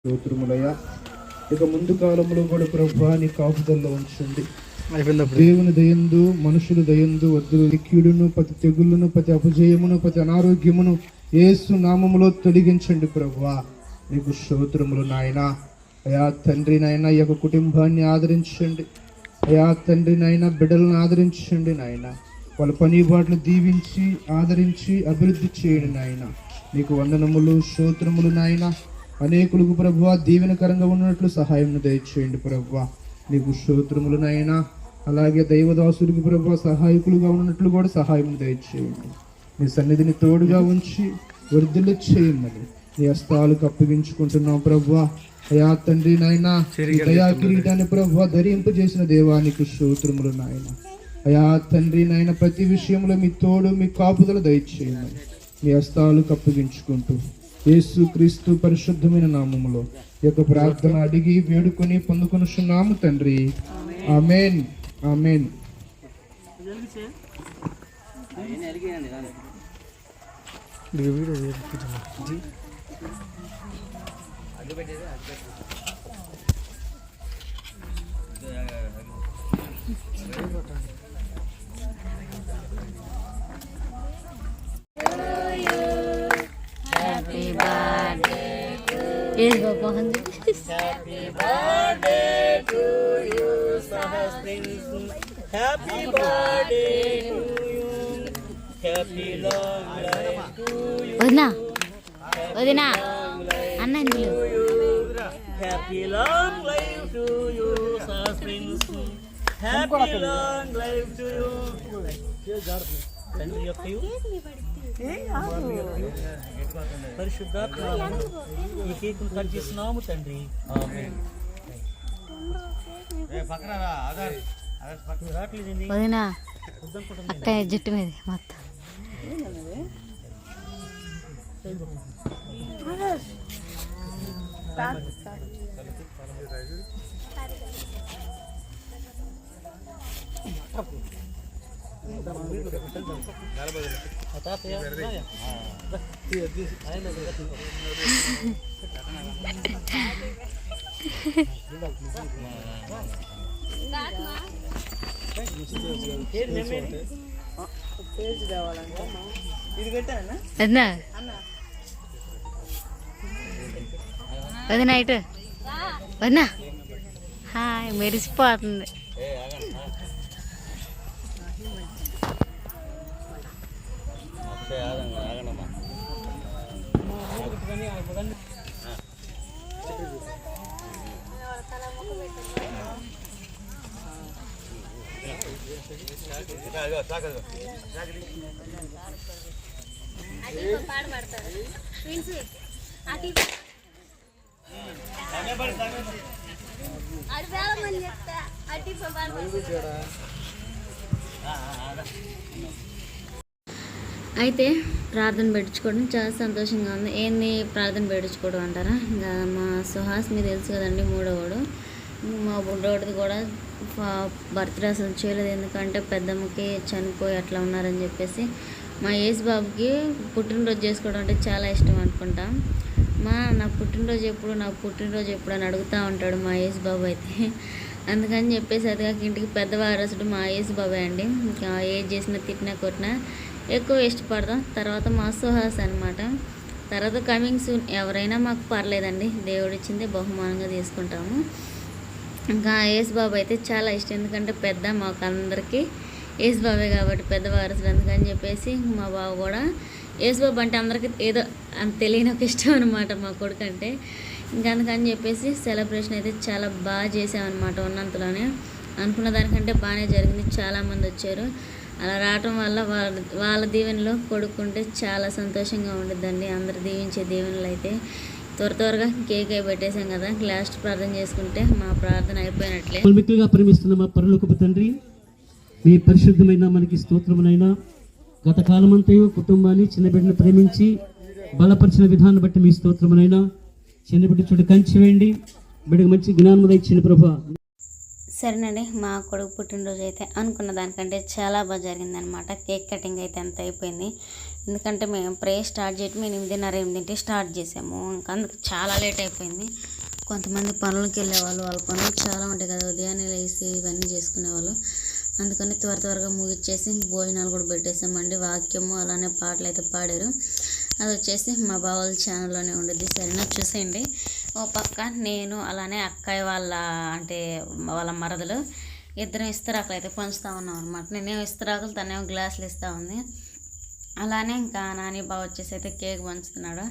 స్తోత్రములయ్యా. ఇక ముందు కాలంలో కూడా ప్రభువా నీ కాపుదల్లో ఉంచండి. దేవుని దయందు మనుషుల దయందు వద్దు. కీడును ప్రతి తెగుళ్ళను ప్రతి అపజయమును ప్రతి అనారోగ్యమును యేసు నామములో తొలగించండి ప్రభువా. నీకు స్తోత్రములు నాయనా. అయా తండ్రి నాయన ఈ యొక్క కుటుంబాన్ని ఆదరించండి. అయా తండ్రి నాయన బిడ్డలను ఆదరించండి నాయన. వాళ్ళ పని బాటలు దీవించి ఆదరించి అభివృద్ధి చేయండి నాయన. నీకు వందనములు స్తోత్రములు నాయన. అనేకులకు ప్రభువా దీవెనకరంగా ఉన్నట్లు సహాయం దయచేయండి ప్రభువా. నీకు స్తోత్రములు నాయన. అలాగే దైవదాసుడికి ప్రభువా సహాయకులుగా ఉన్నట్లు కూడా సహాయం దయచేయండి. నీ సన్నిధిని తోడుగా ఉంచి వృద్ధులు చేయమని నీ హస్తాలకు అప్పగించుకుంటున్నాం ప్రభువా. అయా తండ్రి నాయన దయా కిరీటాన్ని ప్రభువా ధరింపజేసిన దేవానికి స్తోత్రములు నాయన. అయా తండ్రి నాయన ప్రతి విషయంలో మీ తోడు మీ కాపుదల దయచేయమని మీ హస్తాలకు అప్పగించుకుంటూ యేసు క్రీస్తు పరిశుద్ధమైన నామములో ఈ యొక్క ప్రార్థన అడిగి వేడుకొని పొందుకొనుచున్నాము తండ్రి. ఆమేన్ ఆమేన్. Yes, Papa. Happy birthday to you, Sahasrins. Happy birthday to you. Happy long life to you. Odina. Anna nilu. Happy long life to you, Sahasrins. Happy long life to you. తండ్రి యొక్క పరిశుద్ధాత్మ ఈ కేకును కట్ చేస్తున్నాము తండ్రి. వదినా అక్క జట్టు మీద మొత్తం వదినా ఇటు వదినా హాయ్ మెరిసిపోతుంది. అయితే ప్రార్థన పెట్టించుకోవడం చాలా సంతోషంగా ఉంది. ఏంది ప్రార్థన పెట్టించుకోవడం అంటారా? ఇంకా మా సుహాస్ మీరు తెలుసు కదండి, మూడోవాడు. మా బుడ్డోడిది కూడా బర్త్డే అసలు చేయలేదు, ఎందుకంటే పెద్దమ్మకి చనిపోయి అట్లా ఉన్నారని చెప్పేసి. మా యేసు బాబుకి పుట్టినరోజు చేసుకోవడం అంటే చాలా ఇష్టం అనుకుంటా. నా పుట్టినరోజు ఎప్పుడు అని అడుగుతూ ఉంటాడు మా యేసు బాబు అయితే. అందుకని చెప్పేసి అది కాక ఇంటికి పెద్దవారసుడు మా యేసు బాబే అండి. ఇంకా ఏది చేసినా తిట్టినా కొట్టినా ఎక్కువ ఇష్టపడతాం. తర్వాత మా సుహాస్ అనమాట. తర్వాత కమింగ్ సూన్ ఎవరైనా మాకు పర్లేదండి, దేవుడు ఇచ్చిందే బహుమానంగా తీసుకుంటాము. ఇంకా యేసు బాబు అయితే చాలా ఇష్టం, ఎందుకంటే పెద్ద మాకు అందరికీ యేసు బాబే కాబట్టి పెద్ద వారసుడు. అందుకని చెప్పేసి మా బాబు కూడా యేసు బాబు అంటే అందరికీ ఏదో అంత తెలియని ఒక ఇష్టం అనమాట మా కొడుకు అంటే. ఇంకా అందుకని చెప్పేసి సెలబ్రేషన్ అయితే చాలా బాగా చేసామన్నమాట. ఉన్నంతలోనే అనుకున్న దానికంటే బాగానే జరిగింది. చాలామంది వచ్చారు. అలా రావటం వల్ల వాళ్ళ దీవెనలో కొడుకుంటే చాలా సంతోషంగా ఉండిద్దండి. అందరు దీవించే దీవెనలు అయితే త్వరగా కేక్ అయి పెట్టేశాం కదా. లాస్ట్ ప్రార్థన చేసుకుంటే మా ప్రార్థన అయిపోయినట్లే. మిక్కులుగా ప్రేమిస్తున్న మా పరలోకపు తండ్రి, మీ పరిశుద్ధమైన మనకి స్తోత్రమునైనా. గత కాలమంతయు కుటుంబాన్ని చిన్నబిడ్డను ప్రేమించి బలపరిచిన విధానం బట్టి మీ స్తోత్రమునైనా. చిన్నబిడ్డ చుట్టూ కంచి వేయండి, బిడ్డకు మంచి జ్ఞానం ఇచ్చిన ప్రభా. సరేనండి, మా కొడుకు పుట్టినరోజు అయితే అనుకున్న దానికంటే చాలా బాగా జరిగిందనమాట. కేక్ కటింగ్ అయితే అంత అయిపోయింది. ఎందుకంటే మేము ప్రే స్టార్ట్ చేయటం 8:30 స్టార్ట్ చేసాము. ఇంకా అందుకు చాలా లేట్ అయిపోయింది. కొంతమంది పనులకు వెళ్ళేవాళ్ళు, వాళ్ళ పనులు చాలా ఉంటాయి కదా, ఉదయాన్నే లేసి ఇవన్నీ చేసుకునేవాళ్ళు. అందుకని త్వరగా ముగిచ్చేసి భోజనాలు కూడా పెట్టేసామండి. వాక్యము అలానే పాటలు అయితే పాడారు. అది వచ్చేసి మా బావల ఛానల్లోనే ఉండేది, సరేనా, చూసేయండి. ఓ పక్క నేను అలానే అక్కయ్య వాళ్ళ మరదలు ఇద్దరం ఇస్తరాకులు అయితే పంచుతూ ఉన్నాం అనమాట. నేనేమో ఇస్తరాకులు, తనేమో గ్లాసులు ఇస్తూ ఉంది. అలానే ఇంకా నాని బావ వచ్చేసి అయితే కేక్ పంచుతున్నాడు.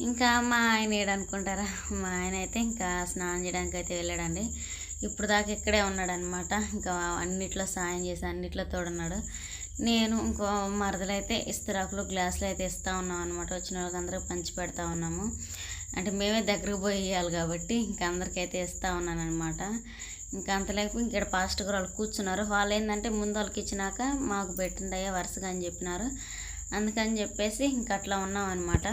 ఇంకా మా ఆయన ఏడనుకుంటారా, మా ఆయన అయితే ఇంకా స్నానం చేయడానికి అయితే వెళ్ళాడండి. ఇప్పుడు దాకా ఇక్కడే ఉన్నాడనమాట. ఇంకా అన్నిట్లో సాయం చేసి అన్నిట్లో తోడున్నాడు. నేను ఇంకో మరదలైతే ఇస్తరాకులు గ్లాసులు అయితే ఇస్తూ ఉన్నాం అనమాట. వచ్చిన వాళ్ళకి అందరికి పంచి పెడతా ఉన్నాము. అంటే మేమే దగ్గరకు పోయి ఇవ్వాలి కాబట్టి ఇంకా అందరికైతే ఇస్తూ ఉన్నాను అనమాట. ఇంకా అంతలేపు ఇక్కడ పాస్టర్ గారు వాళ్ళు కూర్చున్నారు. వాళ్ళు ఏంటంటే ముందు వాళ్ళకి ఇచ్చినాక మాకు పెట్టిండయ్యా వరుసగా అని చెప్పినారు. అందుకని చెప్పేసి ఇంకా అట్లా ఉన్నాం అనమాట.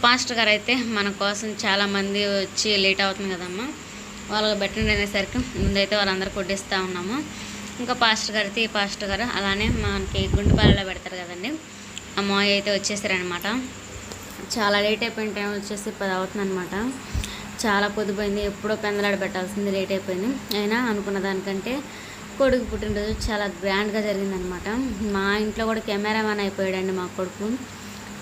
పాస్టర్ గారు అయితే మన కోసం చాలామంది వచ్చి లేట్ అవుతుంది కదమ్మా, వాళ్ళకి పెట్టండి అనేసరికి ముందైతే వాళ్ళందరూ కొట్టిస్తూ ఉన్నాము. ఇంకా పాస్టర్ గారు అయితే ఈ పాస్టర్ గారు అలానే మనకి గుంటపాలలో పెడతారు కదండి, ఆ మాయ అయితే వచ్చేసారనమాట. చాలా లేట్ అయిపోయిన టైం వచ్చేసి 10 అవుతుంది అనమాట. చాలా పొద్దుపోయింది, ఎప్పుడో పెందలాడ పెట్టాల్సింది, లేట్ అయిపోయింది. అయినా అనుకున్న దానికంటే కొడుకు పుట్టినరోజు చాలా గ్రాండ్గా జరిగిందనమాట. మా ఇంట్లో కూడా కెమెరామ్యాన్ అయిపోయాడండి మా కొడుకు.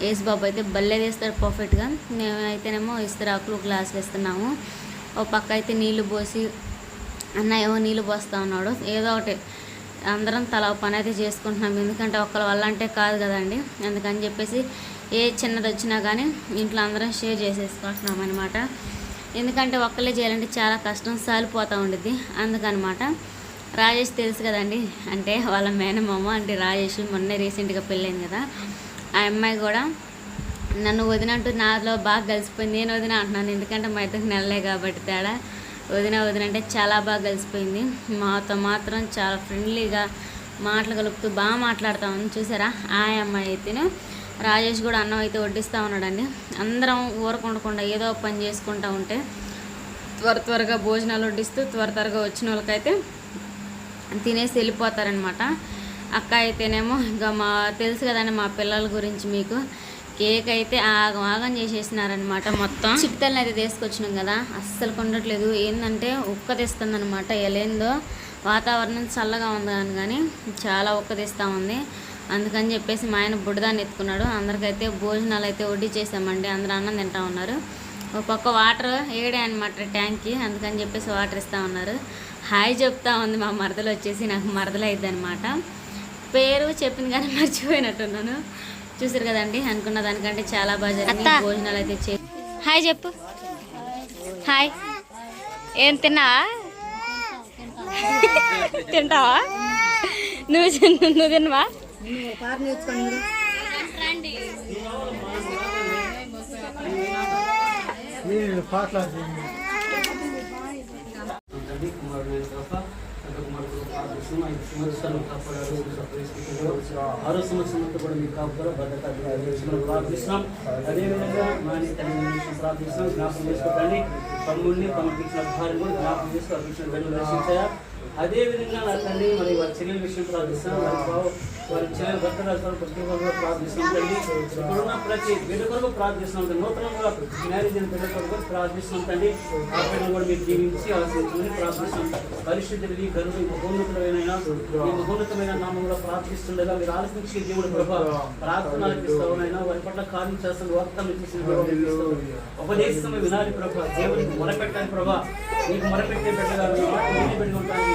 యేసుబాబు అయితే భలే తీస్తాడు పర్ఫెక్ట్గా. మేమైతేనేమో ఇస్తరాకులు గ్లాసులు ఇస్తున్నాము. ఓ పక్క అయితే నీళ్లు పోసి అన్న ఏమో నీళ్ళు పోస్తూ ఉన్నాడు. ఏదో ఒకటి అందరం తల పని అయితే చేసుకుంటున్నాం, ఎందుకంటే ఒకళ్ళ వల్ల అంటే కాదు కదండి. అందుకని చెప్పేసి ఏ చిన్నది వచ్చినా కానీ ఇంట్లో అందరం షేర్ చేసేసుకుంటున్నాం అనమాట. ఎందుకంటే ఒక్కళ్ళే చేయాలంటే చాలా కష్టం, సాలిపోతూ ఉండిద్ది. అందుకనమాట. రాజేష్ తెలుసు కదండి, అంటే వాళ్ళ మేనమామ అంటే రాజేష్ మొన్నే రీసెంట్గా పెళ్ళైంది కదా, ఆ అమ్మాయి కూడా నన్ను వదినంటూ నాలో బాగా కలిసిపోయింది. నేను వదిన అంటున్నాను, ఎందుకంటే మా ఇద్దరికి నెలలే కాబట్టి తేడా. వదిన అంటే చాలా బాగా కలిసిపోయింది. మాతో మాత్రం చాలా ఫ్రెండ్లీగా మాటలు కలుపుతూ బాగా మాట్లాడుతూ ఉంది. చూసారా, ఆ అమ్మాయి అయితేనే రాజేష్ కూడా అన్నం అయితే వడ్డిస్తూ ఉన్నాడండి. అందరం ఊరకుండకుండా ఏదో పని చేసుకుంటూ ఉంటే త్వరగా భోజనాలు వడ్డిస్తూ త్వరగా వచ్చిన వాళ్ళకైతే తినేసి వెళ్ళిపోతారనమాట. అక్క అయితేనేమో ఇంకా తెలుసు కదండి మా పిల్లల గురించి మీకు, కేక్ అయితే ఆగం చేసేసినారనమాట. మొత్తం చిట్టెల్ని అయితే తీసుకొచ్చినాం కదా, అస్సలు కొండట్లేదు. ఏంటంటే ఉక్క తెస్తుంది అనమాట. ఎలేందో వాతావరణం చల్లగా ఉంది కానీ చాలా ఉక్క తెస్తూ ఉంది. అందుకని చెప్పేసి మా ఆయన బుడ్డదాన్ని ఎత్తుకున్నాడు. అందరికైతే భోజనాలు అయితే వడ్డీ చేసామండి. అందరూ అన్నం తింటూ ఉన్నారు. ఒక పక్క వాటర్ ఏడే అనమాట ట్యాంక్కి, అందుకని చెప్పేసి వాటర్ ఇస్తూ ఉన్నారు. హాయ్ చెప్తా ఉంది మా మరదలు వచ్చేసి, నాకు మరదలు అయింది అనమాట. పేరు చెప్పింది కానీ మర్చిపోయినట్టున్నాను. చూసారు కదండి, అనుకున్న దానికంటే చాలా బాగా జరిగింది. భోజనాలు అయితే హాయ్ చెప్పు. హాయ్, ఏం తిన్నావా? తింటావా? నువ్వు తిన్నావా? ఆరో సంవత్సరంతో కూడా మీకు కాపుతారో భద్రత ప్రార్థిస్తున్నాం. అదేవిధంగా మా ప్రార్థిస్తున్నాం. జ్ఞాపకం చేసుకోకండి, తమ్ముడిని తమకు ఇచ్చిన భార్యను కూడా జ్ఞాపకం చేసుకో, ఇచ్చిన బిడ్డలు రక్షించాయా. అదేవిధంగా నా తండ్రి మరి వారి చెల్లెల విషయం ప్రార్థిస్తున్నాం. వారి చెల్లెల భర్త రాష్ట్రాలు ప్రతి ఒక్కరు ప్రార్థిస్తున్నాం. తండ్రి ఇప్పుడున్న ప్రతి బిడ్డ కొరకు ప్రార్థిస్తున్నాం. నూతనంగా మ్యారేజ్ అయిన బిడ్డ కొరకు ప్రార్థిస్తున్నాం. తండ్రి ఆ బిడ్డను కూడా మీరు దీవించి ఆశించమని ప్రార్థిస్తున్నాం. పరిశుద్ధుడి గరుడు మహోన్నతమైన నామంలో ప్రార్థిస్తుండగా మీరు ఆలోచించి దేవుడు ప్రభా ప్రార్థన అనిపిస్తావునైనా వారి పట్ల కార్యం చేస్తున్న వాగ్దానం చేసిన ఉపదేశం వినాలి ప్రభా. దేవునికి మొరపెట్టాలి ప్రభా. నీకు మొరపెట్టే బిడ్డగా పెట్టి ఉంటాను,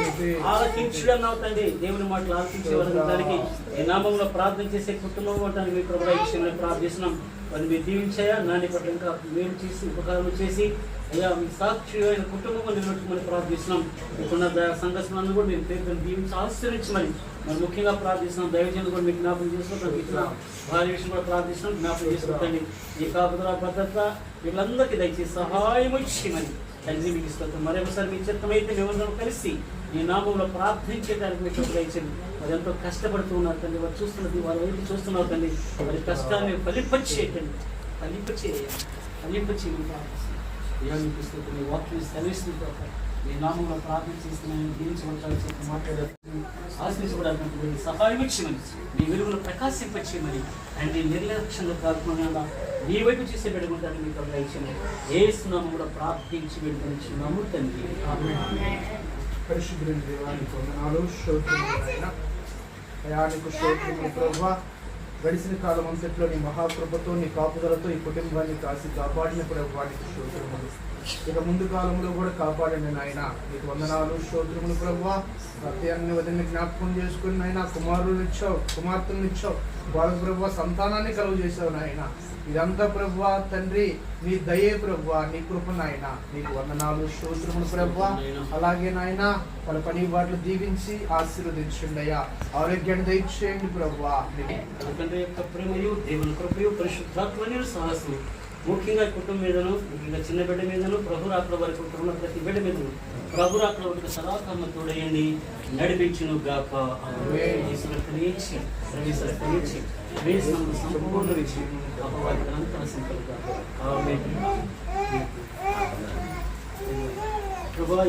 ఆలోచించడం అవుతండి. దేవుని మాటలు ఆలోచించే వాళ్ళకి ఈ నామంలో ప్రార్థన చేసే కుటుంబం ఉంటాను మీ ప్రభా ఈ విషయంలో ప్రార్థిస్తున్నాం. వారిని మీరు దీవించాయా, నాని పట్ల ఇంకా మేము చేసి ఉపకారం చేసి అయ్యా మీ సాక్షి అయిన కుటుంబం నిలబెట్టుకుని ప్రార్థిస్తున్నాం. ఇప్పుడున్న సంఘటనలను కూడా మీరు పేరు దీవించి ఆశ్రయించమని మరి ముఖ్యంగా ప్రార్థిస్తున్నాం. దైవజనులు కూడా మీకు జ్ఞాపకం చేసుకుంటాం. ఇట్లా భార్య విషయం కూడా ప్రార్థిస్తున్నాం. జ్ఞాపకం చేసుకుంటండి. ఈ కాపుదల భద్రత వీళ్ళందరికీ దయచేసి సహాయం ఇచ్చేయమని తండ్రి మీకు ఇస్తాం. మరొకసారి మీ చిత్తమైతే మేమందరం కలిసి ఈ నామంలో ప్రార్థించేదానికి మీకు దయచేయండి. మరి ఎంతో కష్టపడుతూ ఉన్నారు తండ్రి, వారు చూస్తున్నది వారి వైపు చూస్తున్నారు తండ్రి. మరి కష్టాన్ని ఫలింపచేయండి, ఫలింపచేయండి ప్రార్థిస్తున్నాం. దేవునికి స్తోత్రం. వాక్యం సెలవిస్తుంది ప్రభు. మీ నామంలో ప్రార్థన చేస్తున్నాను, దీవించబడాలని చెప్పి మాట్లాడారు, ఆశ్రయించబడాలని సహాయం ఇచ్చేయమని, మీ వెలుగును ప్రకాశింపచేయమని, అండ్ నిర్లక్ష్యంలో కాకుండా మీ వైపు చేసే పెట్టుకుంటాను మీకు ఇచ్చాను. ఏ స్నామం కూడా ప్రార్థించి పెట్టుకున్నాము తండ్రి. పరిశుద్ధులైన దేవానికి వందనాలు, స్తోత్రములు నాయన. అయానికి స్తోత్రములు ప్రభువా. గడిచిన కాలం అంతట్లో నీ మహాకృపతో నీ కాపుదలతో ఈ కుటుంబాన్ని కాసి కాపాడిన ప్రభువానికి స్తోత్రములు. ఇక ముందు కాలంలో కూడా కాపాడండి నాయన. నీకు వందనాలు, స్తోత్రములు ప్రభువా. సత్యాన్ని వదిలిని జ్ఞాపకం చేసుకుని నాయన కుమారులను ఇచ్చావు, కుమార్తెలను ఇచ్చావు, వాళ్ళకు ప్రభువా సంతానాన్ని కలుగు చేసావు నాయన. ఇదంతా ప్రభువా తండ్రి నీ దయే ప్రభువా, నీ కృప నాయన. నీకు వందనాలు, స్తోత్రములు ప్రభువా. అలాగే నాయన వాళ్ళ పని వాటిని దీవించి ఆశీర్వదించండి అయ్యా. ఆరోగ్యాన్ని దయచేయండి ప్రభువా. తండ్రి యొక్క ప్రేమయు, దేవుని కృపయు, పరిశుద్ధాత్మని సాహసం ముఖ్యంగా కుటుంబం మీదను, ముఖ్యంగా చిన్న బిడ్డ మీదను, ప్రభు రాకడ వరకు ఉన్న ప్రతి బిడ్డ మీదను ప్రభు రాకడ వరకు సదాకాలం తోడయండి, నడిపించును గాక. సంపూర్ణ విషయం అపవాదికంతా సంకల్ప ప్రభా.